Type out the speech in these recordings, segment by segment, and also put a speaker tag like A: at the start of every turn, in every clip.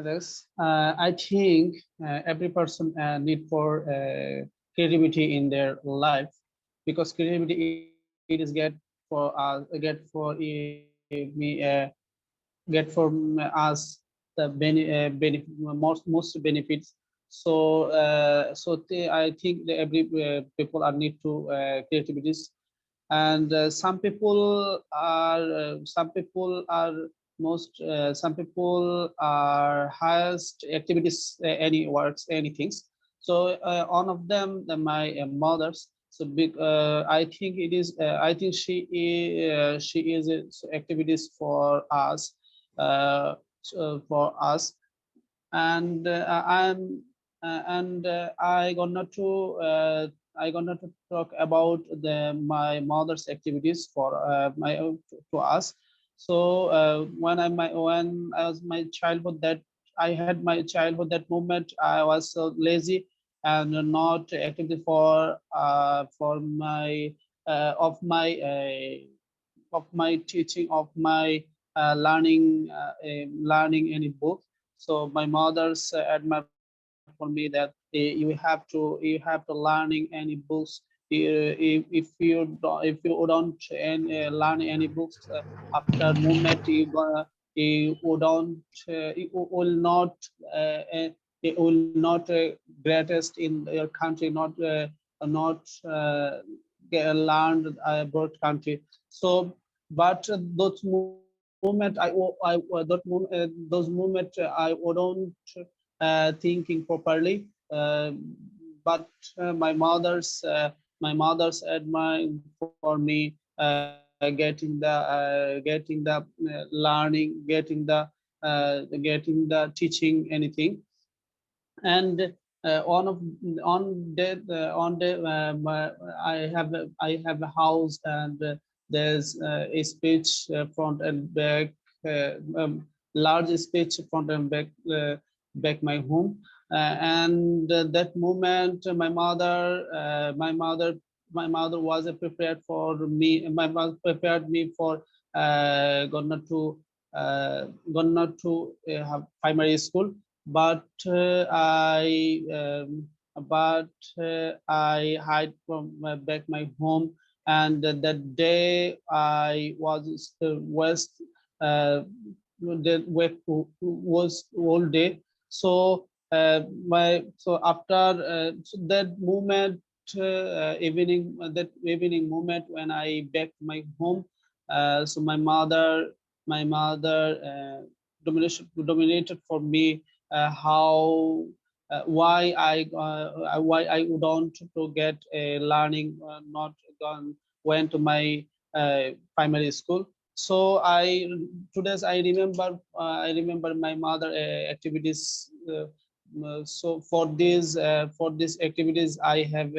A: Yes, I think every person need for creativity in their life, because creativity it is me get from us the benefit most benefits. So I think that every people are need to creativities. And some people are most some people are highest activities, any works, anything. So one of them my mother's, so big I think it is I think she is activities for us, uh, for us. And I gonna to talk about the my mother's activities for my to us. So when I was my childhood, that I had my childhood, that moment I was so lazy and not active for my of my teaching, of my learning any book. So my mother's admire for me that you have to learning any books. If you don't learn any books after moment, you don't you will not you will not greatest in your country, not get learned about country. So but those moment those moment I wouldn't thinking properly. But my mother's admire for me getting the learning, getting the teaching anything. And on the I have a house, and there's a speech front and back, large speech front and back my home. And that moment my mother was prepared for me. My mother prepared me for gonna to have primary school. But but I hide from back my home. And that day I was west, the work was all day. So my so after so that moment, that evening moment when I back to my home, so my mother dominated for me how why I would want to get a learning, not gone went to my primary school. So I remember my mother activities. So for these activities I have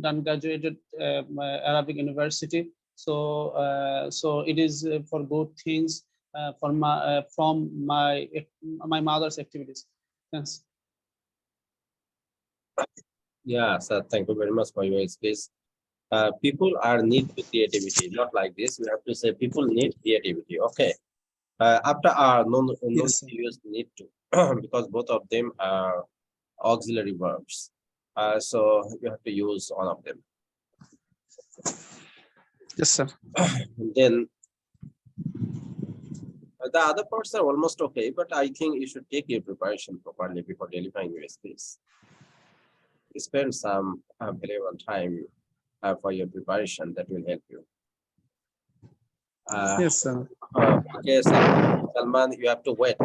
A: done graduated my Arabic University. So so it is for good things from my mother's activities. Thanks.
B: Yeah, sir. Thank you very much for your speech. People are need to creativity, not like this. We have to say people need creativity. Okay. After our non
A: Yes, sir.
B: serious need to, because both of them are auxiliary verbs. So you have to use one of them.
A: Yes, sir.
B: Then the other parts are almost okay, but I think you should take your preparation properly before delivering your speech. Spend some valuable time for your preparation. That will help you. Uh,
A: Yes, sir.
B: okay, Salman, you have to wait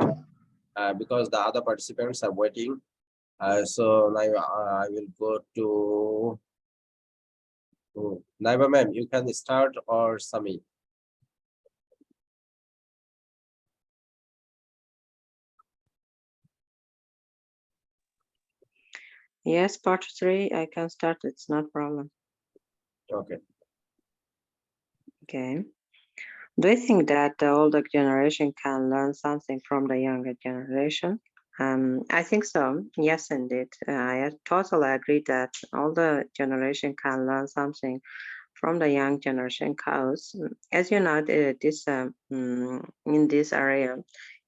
B: because the other participants are waiting. So now I will go to Naiba ma'am. You can start or Sami.
C: Yes, part 3, I can start. It's not problem.
B: Okay.
C: Okay. Do you think that the older generation can learn something from the younger generation? I think so. Yes, indeed. I totally agree that older generation can learn something from the young generation because, as you know, in this area,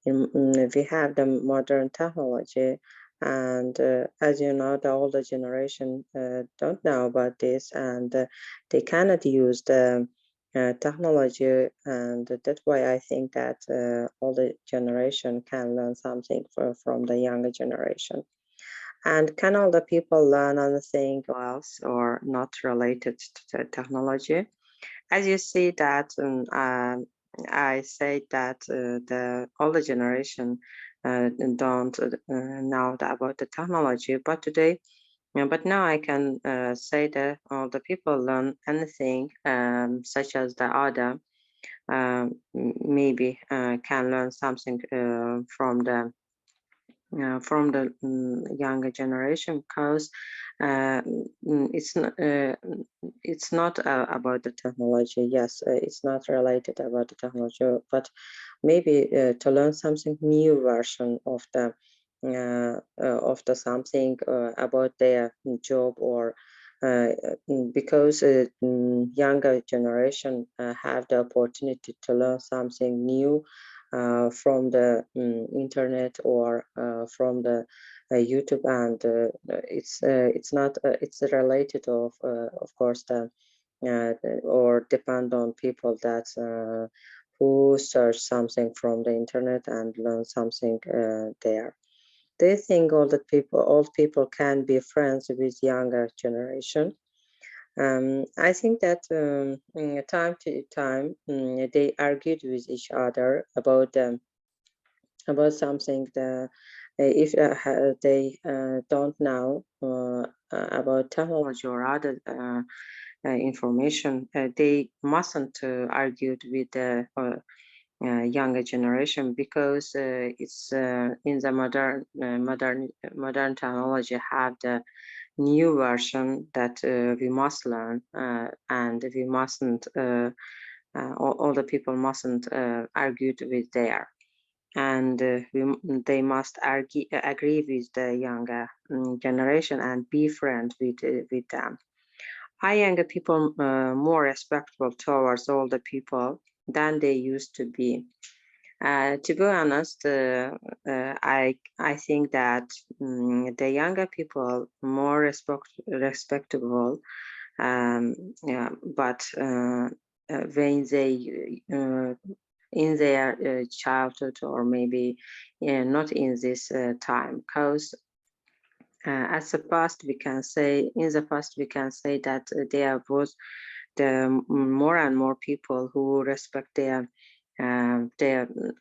C: We have the modern technology, and as you know, the older generation don't know about this, and they cannot use the technology, and that's why I think that older generation can learn something from the younger generation. And can all the people learn anything else or not related to the technology? As you see that I say that the older generation don't know about the technology, but today, but now I can say that all the people learn anything, such as the other maybe can learn something from the younger generation, because uh, it's not about the technology. Yes, it's not related about the technology, but maybe to learn something new version of the something about their job, or because younger generation have the opportunity to learn something new from the internet, or from the YouTube, and it's not it's related of course or depend on people that who search something from the internet and learn something there. They think old people can be friends with younger generation. I think that time to time they argued with each other about something that if they don't know about technology or other information, they mustn't argue with the younger generation, because it's in the modern technology have the new version that we must learn, and we mustn't all the people mustn't argue with there, and they must agree with the younger generation and be friends with them. Are younger people more respectful towards older people than they used to be? To be honest, I think that the younger people more respectable, yeah, but when they in their childhood, or maybe not in this time, because as the past we can say in the past we can say that there was the more and more people who respect their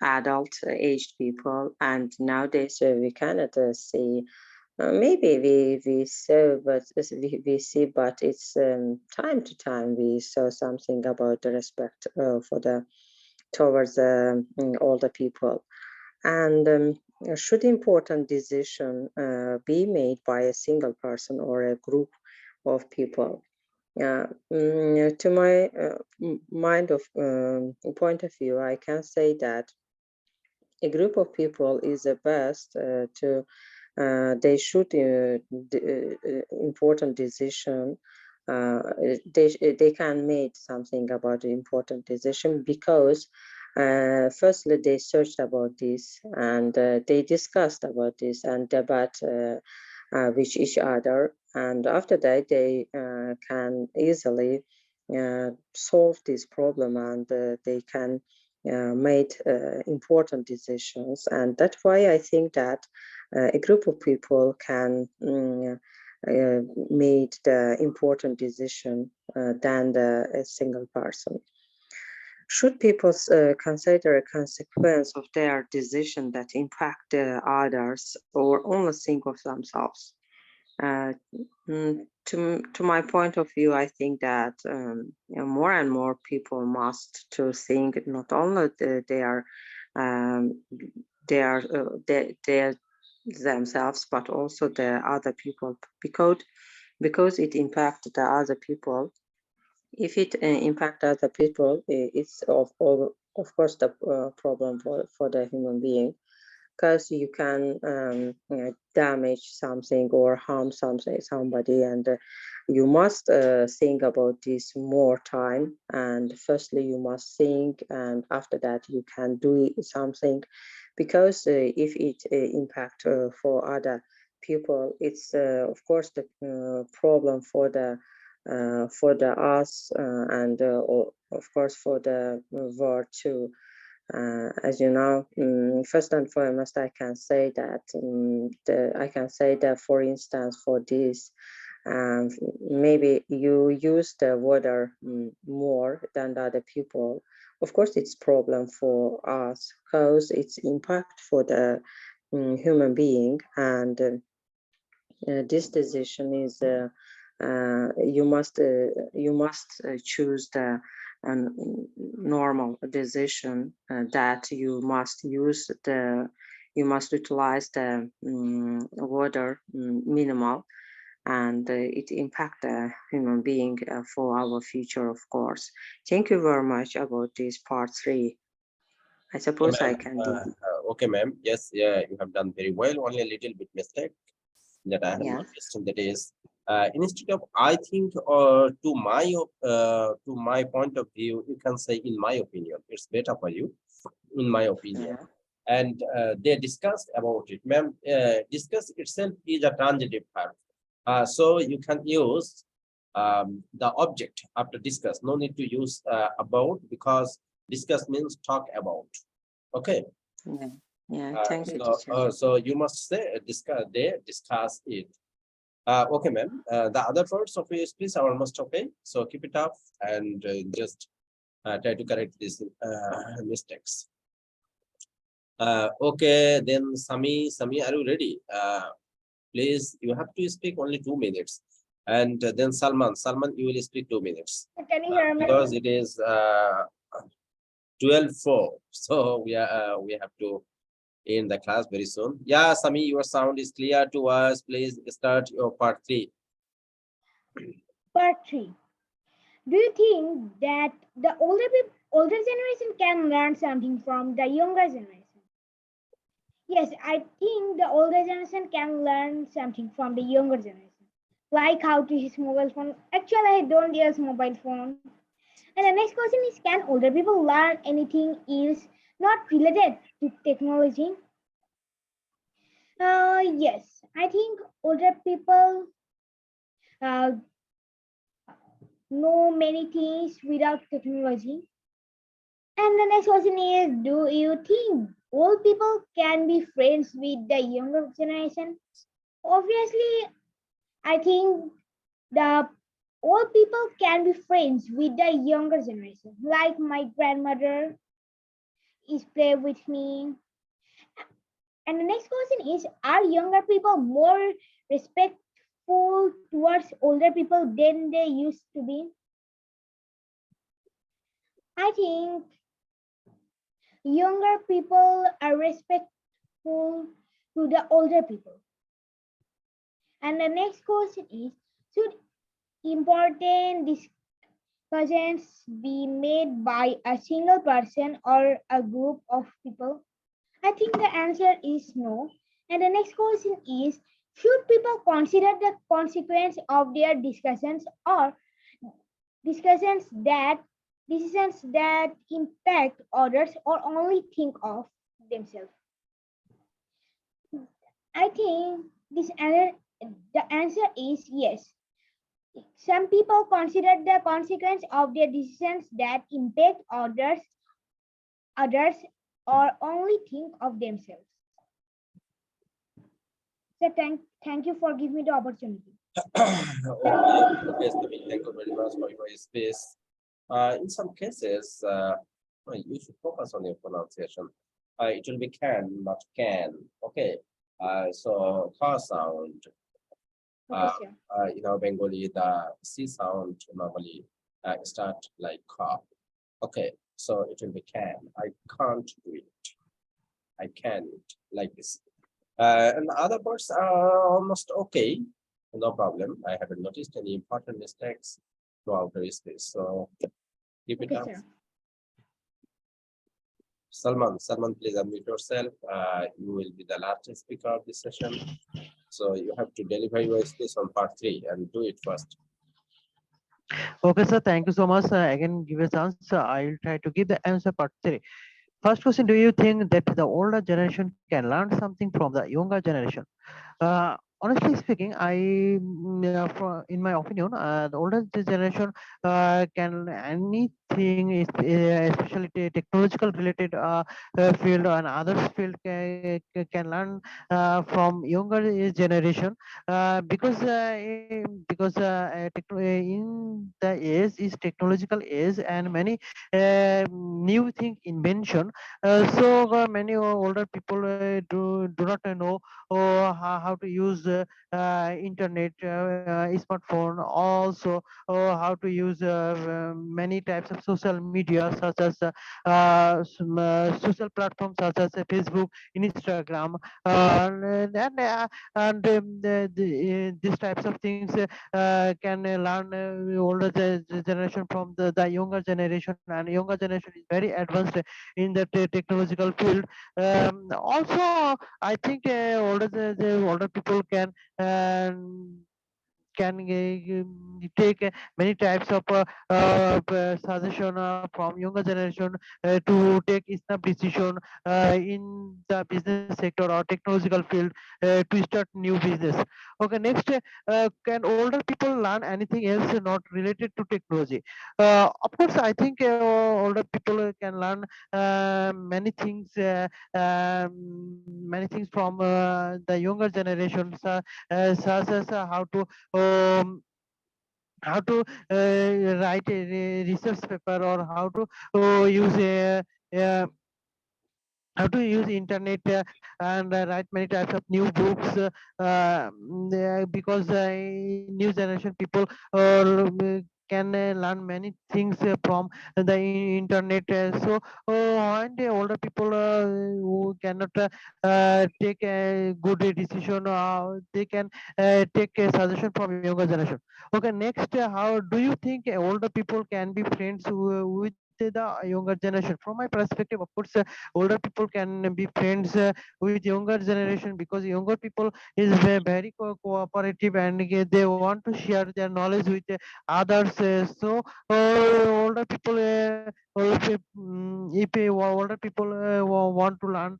C: adult aged people, and nowadays we cannot see. Maybe we saw, but we see, but it's time to time we saw something about the respect for the towards older people. And should important decision be made by a single person or a group of people? To my mind of point of view, I can say that a group of people is the best to they should important decision. They can make something about the important decision, because firstly they searched about this, and they discussed about this and debate with each other, and after that they can easily solve this problem, and they can made important decisions. And that's why I think that a group of people can made the important decision than a single person. Should people consider a consequence of their decision that impact others, or only think of themselves? Uh, to my point of view, I think that more and more people must to think not only um, their themselves, but also the other people, because it impacts the other people. If it impact other people, it's of course the problem for the human being, because you can damage something or harm somebody, and you must think about this more time. And firstly you must think, and after that you can do something, because if it impact for other people, it's of course the problem for the us and of course for the world too. As you know, first and foremost, I can say that for instance, for this, maybe you use the water more than the other people. Of course, it's problem for us because it's impact for the human being, and this decision is you must choose the normal decision that you must utilize the water minimal, and it impact the human being for our future, of course. Thank you very much about this part 3. I suppose I can do.
B: Okay, ma'am. Yes, yeah, you have done very well. Only a little bit mistake that I have
C: Yeah.
B: noticed, and that is instead of I think to my point of view, you can say in my opinion. It's better for you, in my opinion.
C: Yeah.
B: And they discussed about it, ma'am. Discuss itself is a transitive verb, so you can use the object after discuss. No need to use about, because discuss means talk about. Okay.
C: Yeah. Yeah. Thank you,
B: So
C: teacher.
B: so you must say discuss. They discuss it. Okay, ma'am. The other words of your speech are almost okay. So keep it up and just try to correct these mistakes. Okay, then Sami, are you ready? Please, you have to speak only 2 minutes. And then Salman, you will speak 2 minutes.
D: Can you hear me?
B: Because it is 12:04. So we have to end the class very soon. Yeah, Sami, your sound is clear to us. Please start your part 3.
D: Part 3. Do you think that the older generation can learn something from the younger generation? Yes, I think the older generation can learn something from the younger generation, like how to use mobile phone. Actually, I don't use mobile phone. And the next question is, can older people learn anything else not related to technology? Yes, I think older people uh, know many things without technology. And the next question is, do you think old people can be friends with the younger generation? Obviously, I think the old people can be friends with the younger generation. Like my grandmother is play with me. And the next question is, are younger people more respectful towards older people than they used to be? I think younger people are respectful to the older people. And the next question is, should important discussions be made by a single person or a group of people? I think the answer is no. And the next question is, should people consider the consequence of their discussions or discussions that decisions that impact others or only think of themselves? I think the answer is yes. Some people consider the consequence of their decisions that impact others or only think of themselves. So thank you for giving me the opportunity.
B: Okay, Sami, thank you very much for your space. In some cases, you should focus on your pronunciation. It will be can, not can. Okay. So car sound.
D: Okay, sir.
B: In our Bengali, the C sound normally start like car. Okay, so it will be can. I can't do it. I can, like this. And the other parts are almost okay. No problem. I haven't noticed any important mistakes throughout the space. So keep it
D: Okay,
B: up.
D: sir.
B: Salman, please unmute yourself. You will be the last speaker of this session. So you have to deliver your speech on part 3 and do it first.
E: Okay, sir. Thank you so much. Again, give a chance. I'll try to give the answer part 3. First question: do you think that the older generation can learn something from the younger generation? Honestly speaking, in my opinion, the older generation can anything, especially technological related field and others field can learn from younger generation in the age is technological age and many new thing invention. So many older people do not know how to use internet, smartphone, also how to use many types of social media such as social platforms such as Facebook, Instagram, and these types of things can learn older generation from the younger generation, and younger generation is very advanced in the technological field. Also, I think the older people can take many types of suggestion from younger generation to take snap decision in the business sector or technological field to start new business. Okay, next, can older people learn anything else not related to technology? Of course, I think older people can learn many things, many things from the younger generations, such as how to write a research paper, or use a uh, how to use internet and write many types of new books because new generation people can learn many things from the internet. And the older people who cannot take a good decision, they can take a suggestion from younger generation. Okay, next, how do you think older people can be friends with the younger generation? From my perspective, of course, older people can be friends with younger generation because younger people is very cooperative, and they want to share their knowledge with others. Older people if older people want to learn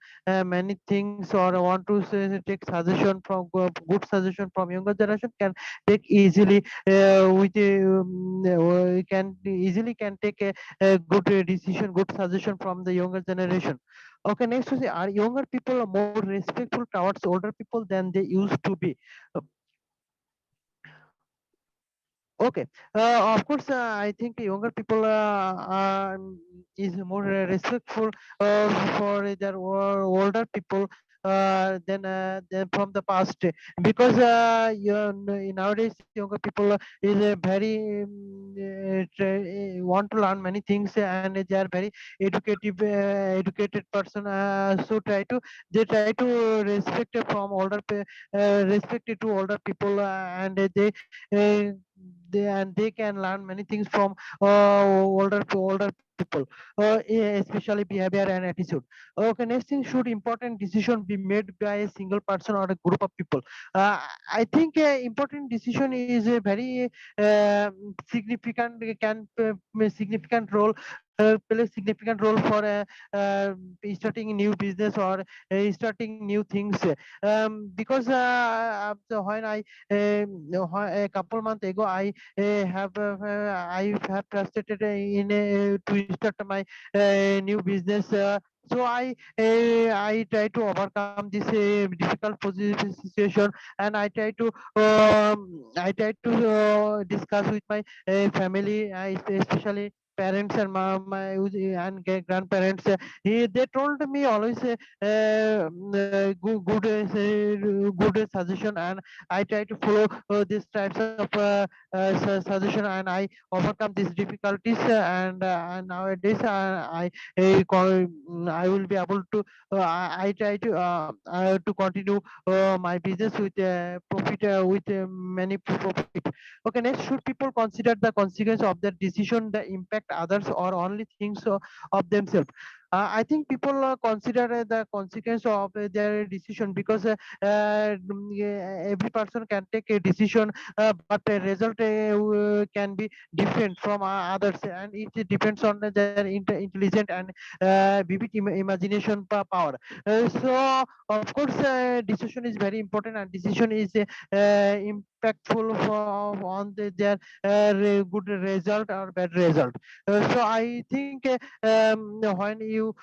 E: many things, or want to take suggestion from good suggestion from younger generation, can take easily can easily can take a good decision, good suggestion from the younger generation. Okay, next we say, are younger people more respectful towards older people than they used to be? Uh, Okay, of course, I think younger people is more respectful for their older people than from the past, because nowadays younger people is a very want to learn many things, and they are very educated person. They try to respect from respect it to older people, and uh, they can learn many things from older people, especially behavior and attitude. Okay, next thing, should important decision be made by a single person or a group of people? I think important decision is a very significant, can significant role play significant role for starting a new business, or starting new things, because when a couple months ago, I have frustrated to start my new business. I try to overcome this difficult situation, and I try to discuss with my family, especially parents and grandparents. They told me always good suggestion, and I try to follow these types of suggestion, and I overcome these difficulties, and nowadays I will be able to I try to continue my business with profit, with many profit. Okay, next, should people consider the consequence of their decision, the impact others, or only things of themselves? I think people consider the consequence of their decision, because every person can take a decision, but the result can be different from others, and it depends on their intelligent and vivid imagination power. So of course, decision is very important, and decision is impactful on their good result or bad result. So I think when you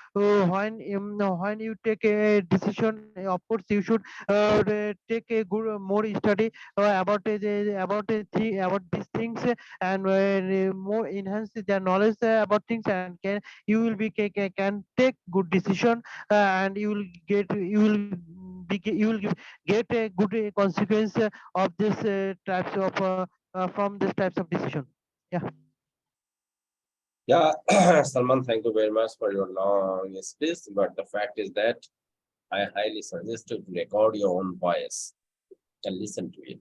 E: take a decision, of course you should take a good more study about these things, and more enhance their knowledge about things, and you will be can take good decision, and you will get a good consequence of this types of from this types of decision. Yeah.
B: Yeah, Salman, thank you very much for your long speech. But the fact is that I highly suggest you to record your own voice and listen to it.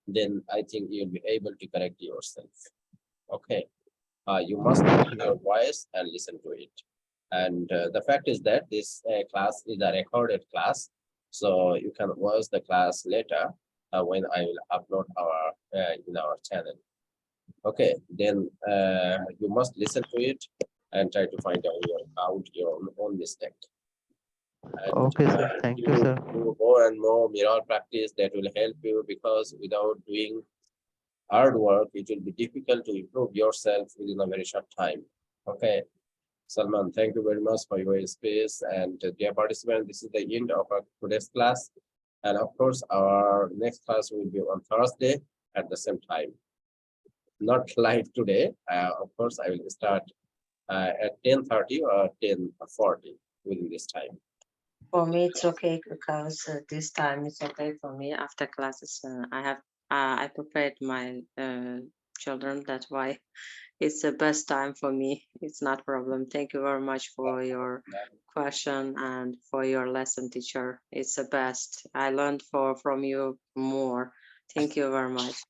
B: Then I think you'll be able to correct yourself. Okay. You must record your voice and listen to it. And the fact is that this class is a recorded class. So you can watch the class later when I will upload our in our channel. Okay, then you must listen to it and try to find out your own mistake. And
E: Okay, sir. Thank you,
B: you
E: sir.
B: do more and more mirror practice, that will help you, because without doing hard work, it will be difficult to improve yourself within a very short time. Okay, Salman, thank you very much for your space. And dear participants, this is the end of our today's class. And of course, our next class will be on Thursday at the same time. Not live today. Of course, I will start at 10:30 or 10:40 within this time.
C: For me, it's okay because this time it's okay for me after classes. I prepared my children. That's why it's the best time for me. It's not problem. Thank you very much for your question and for your lesson, teacher. It's the best. I learned from you more. Thank you very much.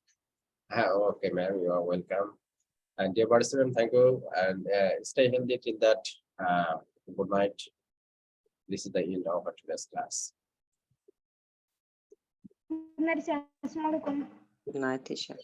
B: Okay, ma'am, you are welcome. And dear participant, thank you. And stay healthy till that. Good night. This is the end of our today's class.
D: Good night, sir. Assalamualaikum.
C: Good night, teacher.